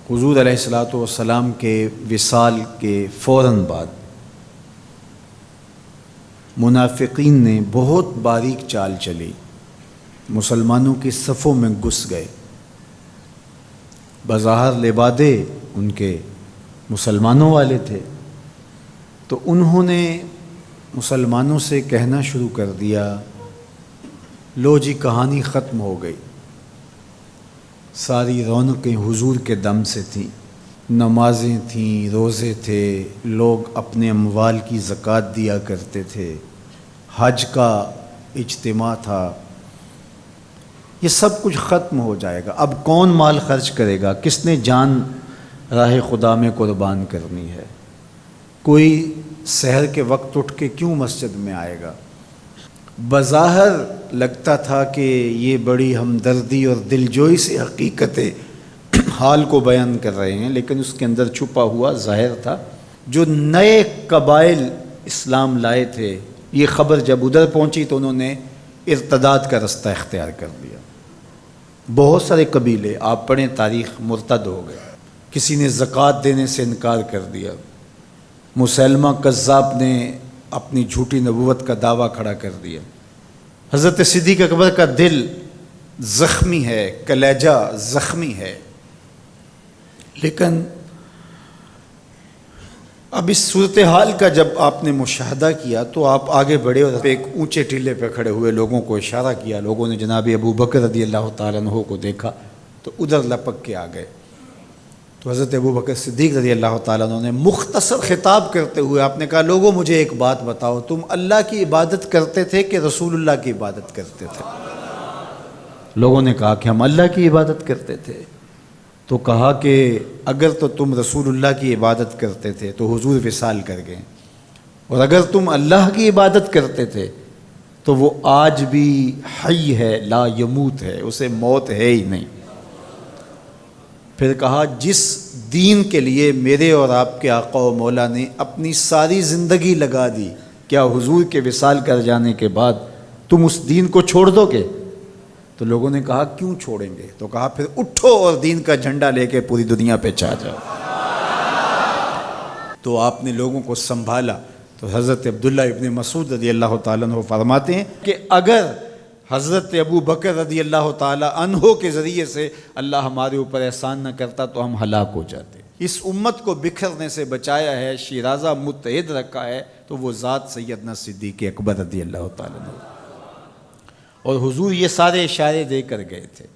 حضور علیہ الصلوۃ والسلام کے وصال کے فوراً بعد منافقین نے بہت باریک چال چلی، مسلمانوں کی صفوں میں گھس گئے۔ بظاہر لبادے ان کے مسلمانوں والے تھے، تو انہوں نے مسلمانوں سے کہنا شروع کر دیا، لو جی کہانی ختم ہو گئی، ساری رونقیں حضور کے دم سے تھیں، نمازیں تھیں، روزے تھے، لوگ اپنے اموال کی زکوٰۃ دیا کرتے تھے، حج کا اجتماع تھا، یہ سب کچھ ختم ہو جائے گا۔ اب کون مال خرچ کرے گا؟ کس نے جان راہ خدا میں قربان کرنی ہے؟ کوئی سحر کے وقت اٹھ کے کیوں مسجد میں آئے گا؟ بظاہر لگتا تھا کہ یہ بڑی ہمدردی اور دلجوئی سے حقیقت حال کو بیان کر رہے ہیں، لیکن اس کے اندر چھپا ہوا ظاہر تھا۔ جو نئے قبائل اسلام لائے تھے، یہ خبر جب ادھر پہنچی تو انہوں نے ارتداد کا رستہ اختیار کر لیا۔ بہت سارے قبیلے، آپ پڑھیں تاریخ، مرتد ہو گئے، کسی نے زکوٰۃ دینے سے انکار کر دیا، مسیلمہ کذاب نے اپنی جھوٹی نبوت کا دعویٰ کھڑا کر دیا۔ حضرت صدیق اکبر کا دل زخمی ہے، کلیجہ زخمی ہے، لیکن اب اس صورتحال کا جب آپ نے مشاہدہ کیا تو آپ آگے بڑھے اور ایک اونچے ٹیلے پہ کھڑے ہوئے لوگوں کو اشارہ کیا۔ لوگوں نے جناب ابو بکر رضی اللہ تعالیٰ عنہ کو دیکھا تو ادھر لپک کے آ گئے، تو حضرت ابو بکر صدیق رضی اللہ تعالیٰ عنہ نے مختصر خطاب کرتے ہوئے آپ نے کہا، لوگوں مجھے ایک بات بتاؤ، تم اللہ کی عبادت کرتے تھے کہ رسول اللہ کی عبادت کرتے تھے؟ لوگوں نے کہا کہ ہم اللہ کی عبادت کرتے تھے۔ تو کہا کہ اگر تو تم رسول اللہ کی عبادت کرتے تھے تو حضور وصال کر گئے، اور اگر تم اللہ کی عبادت کرتے تھے تو وہ آج بھی حی ہے، لا یموت ہے، اسے موت ہے ہی نہیں۔ پھر کہا، جس دین کے لیے میرے اور آپ کے آقا و مولا نے اپنی ساری زندگی لگا دی، کیا حضور کے وصال کر جانے کے بعد تم اس دین کو چھوڑ دو گے؟ تو لوگوں نے کہا، کیوں چھوڑیں گے؟ تو کہا، پھر اٹھو اور دین کا جھنڈا لے کے پوری دنیا پہ چھا جاؤ۔ تو آپ نے لوگوں کو سنبھالا۔ تو حضرت عبداللہ ابن مسعود رضی اللہ تعالیٰ عنہ فرماتے ہیں کہ اگر حضرت ابو بکر رضی اللہ تعالیٰ عنہ کے ذریعے سے اللہ ہمارے اوپر احسان نہ کرتا تو ہم ہلاک ہو جاتے۔ اس امت کو بکھرنے سے بچایا ہے، شیرازہ متحد رکھا ہے، تو وہ ذات سیدنا صدیق اکبر رضی اللہ تعالیٰ عنہ۔ اور حضور یہ سارے اشارے دے کر گئے تھے۔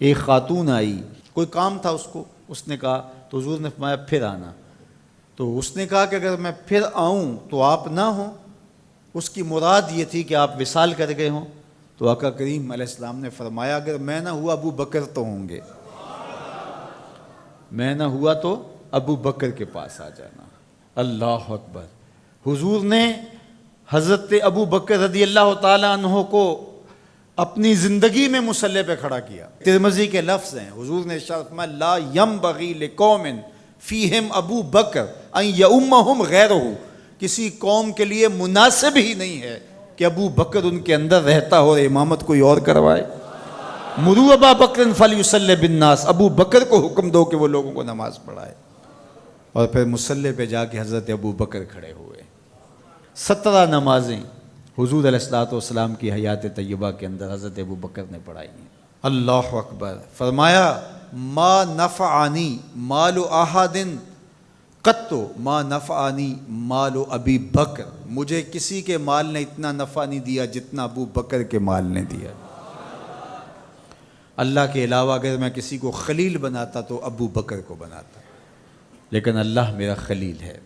ایک خاتون آئی، کوئی کام تھا اس کو، اس نے کہا، تو حضور نے فرمایا پھر آنا۔ تو اس نے کہا کہ اگر میں پھر آؤں تو آپ نہ ہوں، اس کی مراد یہ تھی کہ آپ وصال کر گئے ہوں۔ تو آقا کریم علیہ السلام نے فرمایا، اگر میں نہ ہوا ابو بکر تو ہوں گے، میں نہ ہوا تو ابو بکر کے پاس آ جانا۔ اللہ اکبر۔ حضور نے حضرت ابو بکر رضی اللہ تعالیٰ عنہ کو اپنی زندگی میں مصلی پہ کھڑا کیا۔ ترمذی کے لفظ ہیں، حضور نے ارشاد فرمایا، لا ینبغی لقوم فیہم ابو بکر ان یؤمہم غیرہ، کسی قوم کے لیے مناسب ہی نہیں ہے کہ ابو بکر ان کے اندر رہتا ہو اور امامت کوئی اور کروائے۔ مروا ابا بکر فلیصلی بالناس، ابو بکر کو حکم دو کہ وہ لوگوں کو نماز پڑھائے۔ اور پھر مصلی پہ جا کے حضرت ابو بکر کھڑے ہوئے۔ 17 نمازیں حضور علیہ الصلوۃ والسلام کی حیات طیبہ کے اندر حضرت ابو بکر نے پڑھائی ہیں۔ اللہ اکبر۔ فرمایا، ما نفعنی مال احد قط ما نفعنی مال ابی بکر، مجھے کسی کے مال نے اتنا نفع نہیں دیا جتنا ابو بکر کے مال نے دیا۔ اللہ کے علاوہ اگر میں کسی کو خلیل بناتا تو ابو بکر کو بناتا، لیکن اللہ میرا خلیل ہے،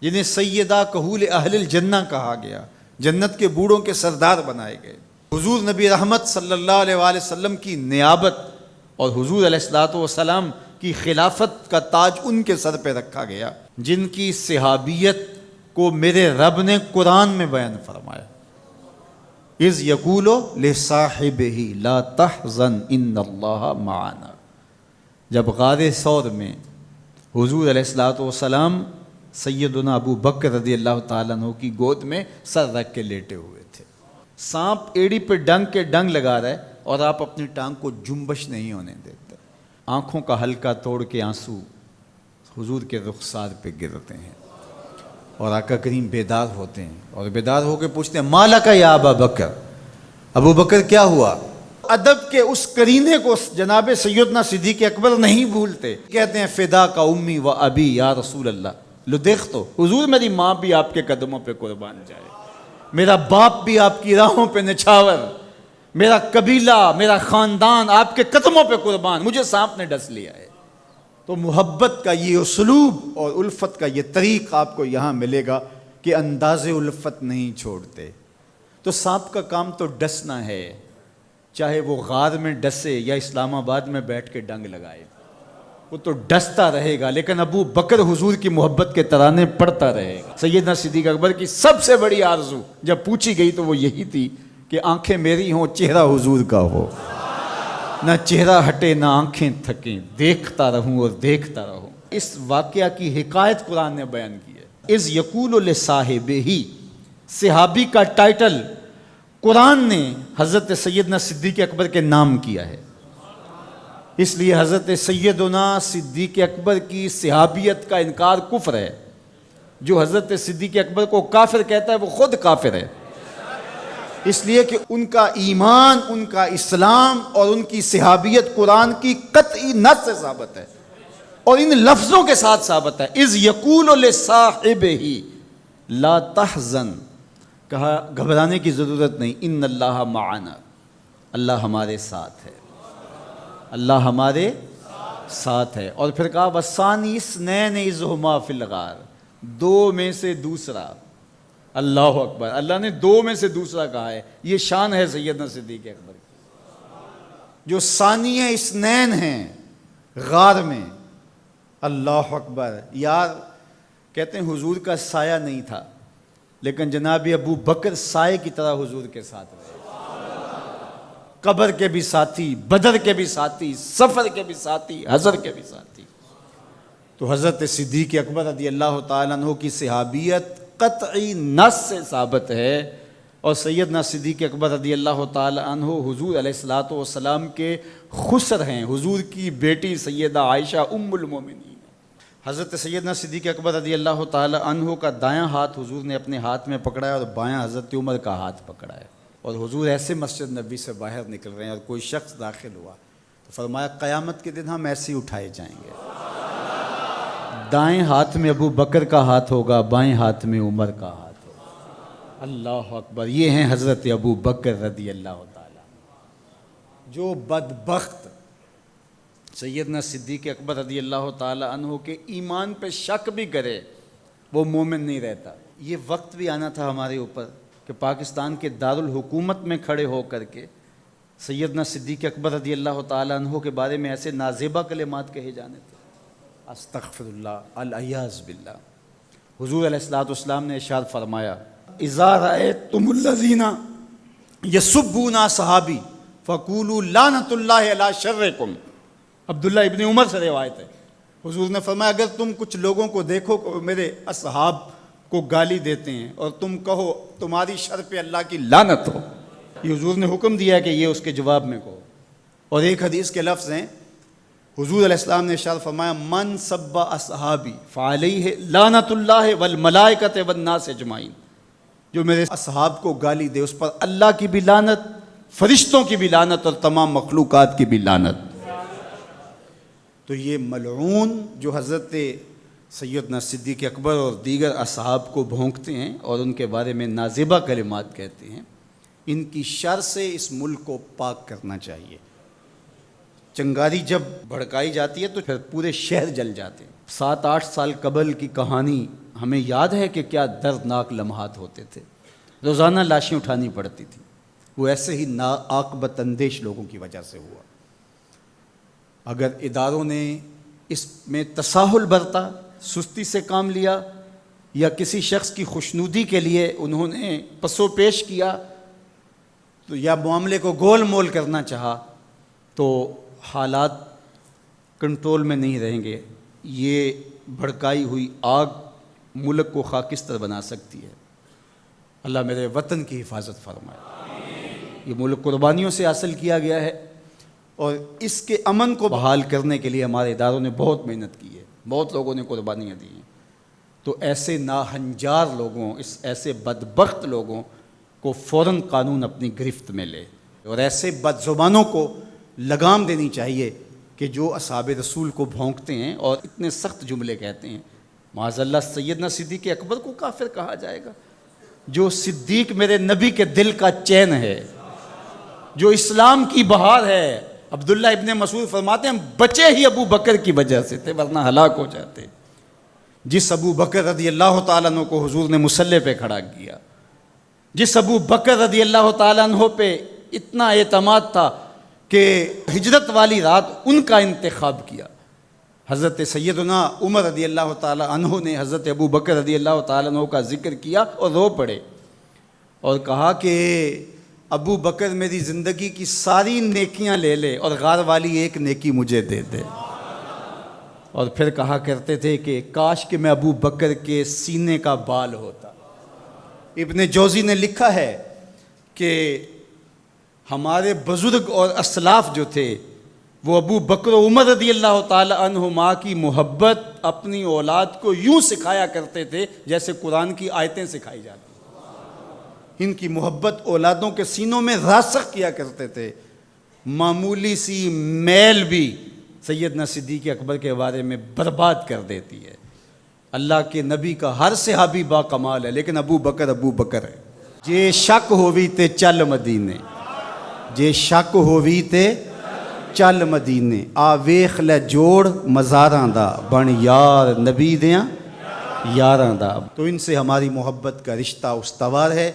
جنہیں سیدہ کہول اہل الجنہ کہا گیا، جنت کے بوڑھوں کے سردار بنائے گئے۔ حضور نبی رحمت صلی اللہ علیہ وآلہ وسلم کی نیابت اور حضور علیہ الصلوۃ والسلام کی خلافت کا تاج ان کے سر پہ رکھا گیا، جن کی صحابیت کو میرے رب نے قرآن میں بیان فرمایا، اذ یقول لصاحبہ لا تحزن ان اللہ معنا۔ جب غار ثور میں حضور علیہ الصلوۃ والسلام سیدنا ابو بکر رضی اللہ تعالیٰ عنہ کی گود میں سر رکھ کے لیٹے ہوئے تھے، سانپ ایڑی پہ ڈنگ کے ڈنگ لگا رہا ہے اور آپ اپنی ٹانگ کو جنبش نہیں ہونے دیتے۔ آنکھوں کا حلقہ توڑ کے آنسو حضور کے رخسار پہ گرتے ہیں، اور آقا کریم بیدار ہوتے ہیں اور بیدار ہو کے پوچھتے ہیں مالا کا یا ابا بکر، ابو بکر کیا ہوا؟ ادب کے اس قرینے کو جناب سیدنا صدیق اکبر نہیں بھولتے، کہتے ہیں فدا کا امی و ابی یا رسول اللہ، لو دیکھ تو حضور میری ماں بھی آپ کے قدموں پہ قربان جائے، میرا باپ بھی آپ کی راہوں پہ نچھاور، میرا قبیلہ میرا خاندان آپ کے قدموں پہ قربان، مجھے سانپ نے ڈس لیا ہے۔ تو محبت کا یہ اسلوب اور الفت کا یہ طریق آپ کو یہاں ملے گا کہ انداز الفت نہیں چھوڑتے۔ تو سانپ کا کام تو ڈسنا ہے، چاہے وہ غار میں ڈسے یا اسلام آباد میں بیٹھ کے ڈنگ لگائے، وہ تو ڈستا رہے گا، لیکن ابو بکر حضور کی محبت کے ترانے پڑھتا رہے گا۔ سیدنا صدیق اکبر کی سب سے بڑی آرزو جب پوچھی گئی تو وہ یہی تھی کہ آنکھیں میری ہوں، چہرہ حضور کا ہو، نہ چہرہ ہٹے نہ آنکھیں تھکیں، دیکھتا رہوں اور دیکھتا رہوں۔ اس واقعہ کی حکایت قرآن نے بیان کی ہے۔ اذ یقول لصاحبہ، صحابی کا ٹائٹل قرآن نے حضرت سیدنا صدیق اکبر کے نام کیا ہے، اس لیے حضرت سیدنا صدیق اکبر کی صحابیت کا انکار کفر ہے۔ جو حضرت صدیق اکبر کو کافر کہتا ہے وہ خود کافر ہے، اس لیے کہ ان کا ایمان، ان کا اسلام اور ان کی صحابیت قرآن کی قطعی نص سے ثابت ہے اور ان لفظوں کے ساتھ ثابت ہے۔ اذ یقول لصاحبہ لا تحزن، کہا گھبرانے کی ضرورت نہیں، ان اللہ معنا، اللہ ہمارے ساتھ ہے، اللہ ہمارے ساتھ ہے۔ اور پھر کہا وَالثَّانِي اثْنَيْنِ اذ هُمَا فِي الْغَارِ، دو میں سے دوسرا، اللہ اکبر، اللہ نے دو میں سے دوسرا کہا ہے، یہ شان ہے سیدنا صدیق اکبر کی، جو ثانی اثنین ہیں غار میں۔ اللہ اکبر، یار کہتے ہیں حضور کا سایہ نہیں تھا، لیکن جناب ابو بکر سائے کی طرح حضور کے ساتھ رہے، قبر کے بھی ساتھی، بدر کے بھی ساتھی، سفر کے بھی ساتھی، حضر کے بھی ساتھی۔ تو حضرت صدیق اکبر رضی اللہ تعالیٰ عنہ کی صحابیت قطعی نص سے ثابت ہے، اور سیدنا صدیق اکبر رضی اللہ تعالیٰ عنہ حضور علیہ الصلوۃ والسلام کے خسر ہیں، حضور کی بیٹی سیدہ عائشہ ام المومنین۔ حضرت سیدنا صدیق اکبر رضی اللہ تعالیٰ عنہ کا دایاں ہاتھ حضور نے اپنے ہاتھ میں پکڑا ہے اور بایاں حضرت عمر کا ہاتھ پکڑا ہے، اور حضور ایسے مسجد نبی سے باہر نکل رہے ہیں اور کوئی شخص داخل ہوا تو فرمایا قیامت کے دن ہم ایسے ہی اٹھائے جائیں گے، دائیں ہاتھ میں ابو بکر کا ہاتھ ہوگا، بائیں ہاتھ میں عمر کا ہاتھ ہوگا۔ اللہ اکبر، یہ ہیں حضرت ابو بکر رضی اللہ تعالیٰ۔ جو بدبخت سیدنا صدیق اکبر رضی اللہ تعالیٰ عنہ کے ایمان پہ شک بھی کرے وہ مومن نہیں رہتا۔ یہ وقت بھی آنا تھا ہمارے اوپر کہ پاکستان کے دارالحکومت میں کھڑے ہو کر کے سیدنا صدیق اکبر رضی اللہ تعالیٰ عنہ کے بارے میں ایسے نازیبہ کلمات کہے جانے تھے، استغفر اللہ، العیاذ باللہ۔ حضور علیہ الصلوۃ والسلام نے ارشاد فرمایا اذا رأیتم الذین یسبون صحابی فقولوا لعنۃ اللہ علی شرکم۔ عبداللہ ابن عمر سے روایت ہے، حضور نے فرمایا اگر تم کچھ لوگوں کو دیکھو کہ میرے اصحاب کو گالی دیتے ہیں اور تم کہو تمہاری شر پہ اللہ کی لعنت ہو، یہ حضور نے حکم دیا کہ یہ اس کے جواب میں کہو۔ اور ایک حدیث کے لفظ ہیں، حضور علیہ السلام نے ارشاد فرمایا من سب اصحابی فعلیہ لعنت اللہ والملائکۃ والناس اجمعین، جو میرے اصحاب کو گالی دے اس پر اللہ کی بھی لعنت، فرشتوں کی بھی لعنت اور تمام مخلوقات کی بھی لعنت۔ تو یہ ملعون جو حضرت سیدنا صدیق اکبر اور دیگر اصحاب کو بھونکتے ہیں اور ان کے بارے میں نازیبہ کلمات کہتے ہیں، ان کی شر سے اس ملک کو پاک کرنا چاہیے۔ چنگاری جب بھڑکائی جاتی ہے تو پھر پورے شہر جل جاتے ہیں۔ 7-8 سال قبل کی کہانی ہمیں یاد ہے کہ کیا دردناک لمحات ہوتے تھے، روزانہ لاشیں اٹھانی پڑتی تھیں، وہ ایسے ہی ناعاقبت اندیش لوگوں کی وجہ سے ہوا۔ اگر اداروں نے اس میں تساہل برتا، سستی سے کام لیا، یا کسی شخص کی خوشنودی کے لیے انہوں نے پسو پیش کیا تو یا معاملے کو گول مول کرنا چاہا تو حالات کنٹرول میں نہیں رہیں گے۔ یہ بھڑکائی ہوئی آگ ملک کو خاکستر بنا سکتی ہے۔ اللہ میرے وطن کی حفاظت فرمائے۔ یہ ملک قربانیوں سے حاصل کیا گیا ہے، اور اس کے امن کو بحال کرنے کے لیے ہمارے اداروں نے بہت محنت کی ہے، بہت لوگوں نے قربانیاں دی ہیں۔ تو ایسے ناہنجار لوگوں، ایسے بدبخت لوگوں کو فوراً قانون اپنی گرفت میں لے، اور ایسے بد زبانوں کو لگام دینی چاہیے کہ جو اصحاب رسول کو بھونکتے ہیں اور اتنے سخت جملے کہتے ہیں۔ معاذ اللہ سیدنا صدیق اکبر کو کافر کہا جائے گا؟ جو صدیق میرے نبی کے دل کا چین ہے، جو اسلام کی بہار ہے۔ عبداللہ ابن مسعود فرماتے ہیں ہم بچے ہی ابو بکر کی وجہ سے تھے، ورنہ ہلاک ہو جاتے۔ جس ابو بکر رضی اللہ تعالیٰ عنہ کو حضور نے مصلی پہ کھڑا کیا، جس ابو بکر رضی اللہ تعالیٰ عنہ پہ اتنا اعتماد تھا کہ ہجرت والی رات ان کا انتخاب کیا۔ حضرت سیدنا عمر رضی اللہ تعالیٰ عنہ نے حضرت ابو بکر رضی اللہ تعالیٰ عنہ کا ذکر کیا اور رو پڑے اور کہا کہ ابو بکر میری زندگی کی ساری نیکیاں لے لے اور غار والی ایک نیکی مجھے دے دے۔ اور پھر کہا کرتے تھے کہ کاش کہ میں ابو بکر کے سینے کا بال ہوتا۔ ابن جوزی نے لکھا ہے کہ ہمارے بزرگ اور اسلاف جو تھے وہ ابو بکر و عمر رضی اللہ تعالی عنہما کی محبت اپنی اولاد کو یوں سکھایا کرتے تھے جیسے قرآن کی آیتیں سکھائی جاتی۔ ان کی محبت اولادوں کے سینوں میں راسخ کیا کرتے تھے۔ معمولی سی میل بھی سیدنا صدیق اکبر کے بارے میں برباد کر دیتی ہے۔ اللہ کے نبی کا ہر صحابی با کمال ہے، لیکن ابو بکر ہے۔ جے شک ہووی تے چل مدینے، جے شک ہووی تے چل مدینے، آ ویخ لے جوڑ مزاراں دا، بن یار نبی دیاں یاراں دا۔ تو ان سے ہماری محبت کا رشتہ استوار ہے۔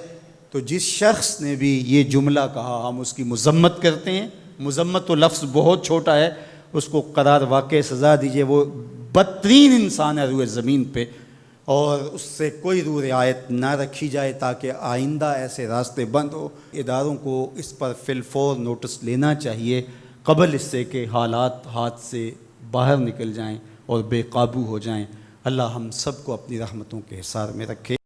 تو جس شخص نے بھی یہ جملہ کہا ہم اس کی مذمت کرتے ہیں۔ مذمت تو لفظ بہت چھوٹا ہے، اس کو قرار واقع سزا دیجئے۔ وہ بدترین انسان ہے روئے زمین پہ، اور اس سے کوئی روح رعایت نہ رکھی جائے تاکہ آئندہ ایسے راستے بند ہو۔ اداروں کو اس پر فی الفور نوٹس لینا چاہیے قبل اس سے کہ حالات ہاتھ سے باہر نکل جائیں اور بے قابو ہو جائیں۔ اللہ ہم سب کو اپنی رحمتوں کے حصار میں رکھے۔